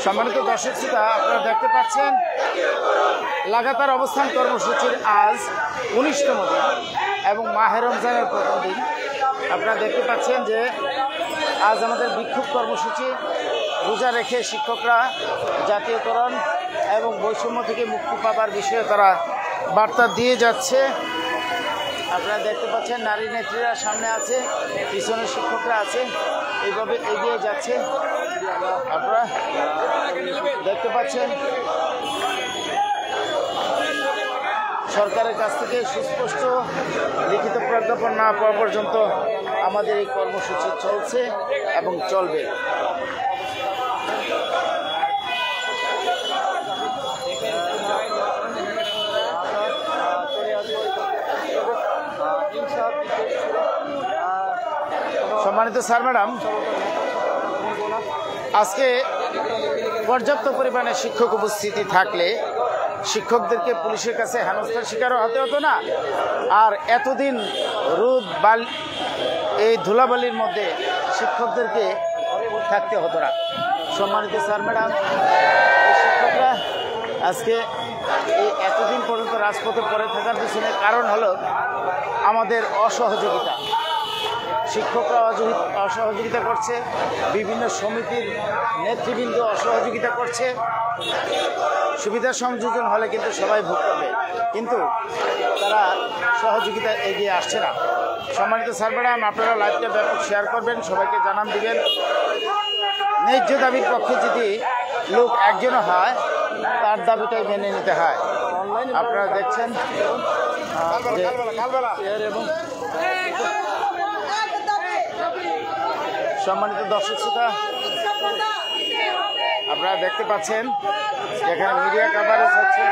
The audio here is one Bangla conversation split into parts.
সম্মানিত দর্শক শ্রোতা, আপনারা দেখতে পাচ্ছেন লাগাতার অবস্থান কর্মসূচির আজ ১৯তম দিন এবং মাহে রমজানের প্রথম দিন। আপনারা দেখতে পাচ্ছেন যে আজ আমাদের বিক্ষোভ কর্মসূচি রোজা রেখে শিক্ষকরা জাতীয়করণ এবং বৈষম্য থেকে মুক্তি পাবার বিষয়ে তারা বার্তা দিয়ে যাচ্ছে। আপনারা দেখতে পাচ্ছেন নারী নেত্রীরা সামনে আছে, পিছনে শিক্ষকরা আছে, এইভাবে এগিয়ে যাচ্ছে। আপনারা দেখতে পাচ্ছেন সরকারের কাছ থেকে সুস্পষ্ট লিখিত প্রজ্ঞাপন না পাওয়া পর্যন্ত আমাদের এই কর্মসূচি চলছে এবং চলবে। সম্মানিত স্যার ম্যাডাম, আজকে পর্যাপ্ত পরিমাণে শিক্ষক উপস্থিতি থাকলে শিক্ষকদেরকে পুলিশের কাছে হেনস্থার শিকারও হতে হতো না, আর এতদিন রোদ এই ধুলাবালির মধ্যে শিক্ষকদেরকে থাকতে হতো না। সম্মানিত স্যার ম্যাডাম, এই শিক্ষকরা আজকে এই এতদিন পর্যন্ত রাজপথে পড়ে থাকার পিছনে কারণ হলো আমাদের অসহযোগিতা। শিক্ষকরা অসহযোগিতা করছে, বিভিন্ন সমিতির নেতৃবৃন্দ অসহযোগিতা করছে। সুবিধা সংযোজন হলে কিন্তু সবাই ভোগ করবে, কিন্তু তারা সহযোগিতা এগিয়ে আসছে না। সম্মানিত স্যার ম্যাডাম, আপনারা লাইভটা ব্যাপক শেয়ার করবেন, সবাইকে জানান দিবেন। ন্যায্য দাবির পক্ষে যদি লোক একজনও হয়, তার দাবিটাই মেনে নিতে হয়। আপনারা দেখছেন এবং সম্মানিত দর্শক শ্রোতা, আপনারা দেখতে পাচ্ছেন এখানে মিডিয়া কভারেজ হচ্ছে।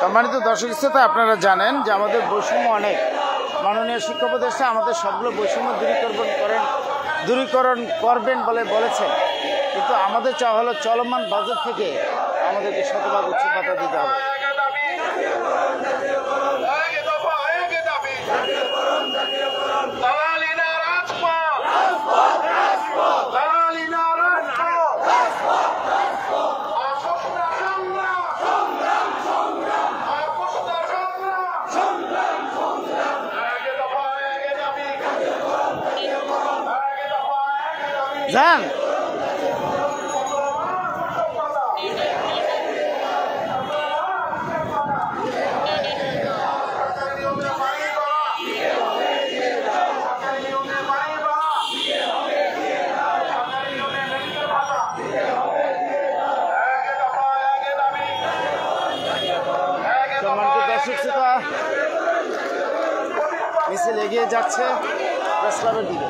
সম্মানিত দর্শক শ্রোতা, আপনারা জানেন যে আমাদের বৈষম্য অনেক। মাননীয় শিক্ষা উপদেষ্টা আমাদের সবগুলো বৈষম্য দূরীকরণ করবেন বলে বলেছেন, কিন্তু আমাদের চাওয়া হলো চলমান বাজেট থেকে আমাদেরকে শতভাগ উচ্চ ভাতা দিতে হবে। যান মিছিল এগিয়ে যাচ্ছে প্রেস ক্লাবের দিকে।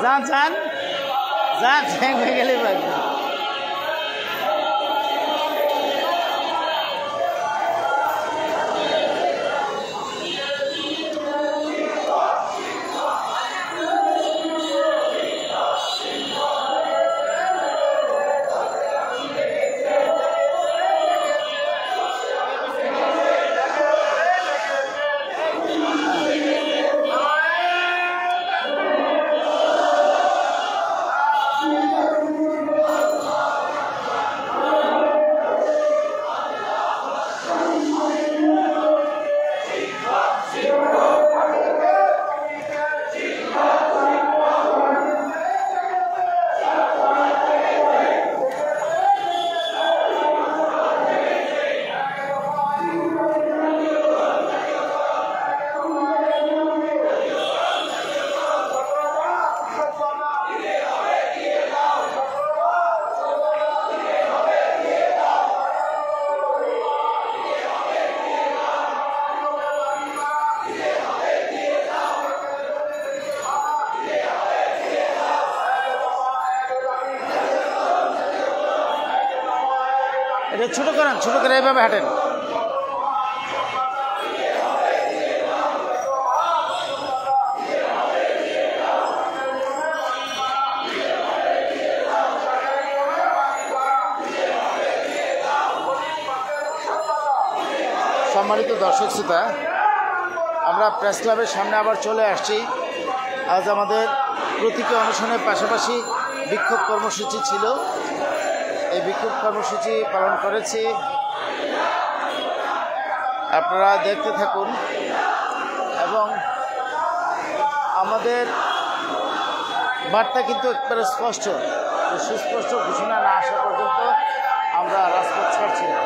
যান যান যান ঠ্যাং হয়ে গেলে বাড়বে। এটা ছোট করেন, ছোট করে এইভাবে হাঁটেন। সম্মানিত দর্শক শ্রোতা, আমরা প্রেস ক্লাবের সামনে আবার চলে আসছি। আজ আমাদের প্রতীকী অনশনের পাশাপাশি বিক্ষোভ কর্মসূচি ছিল। এই বিক্ষোভ কর্মসূচি পালন করেছি, আপনারা দেখতে থাকুন। এবং আমাদের বার্তা কিন্তু একবারে স্পষ্ট, সুস্পষ্ট ঘোষণা না আসা পর্যন্ত আমরা রাজপথ ছাড়ছি না।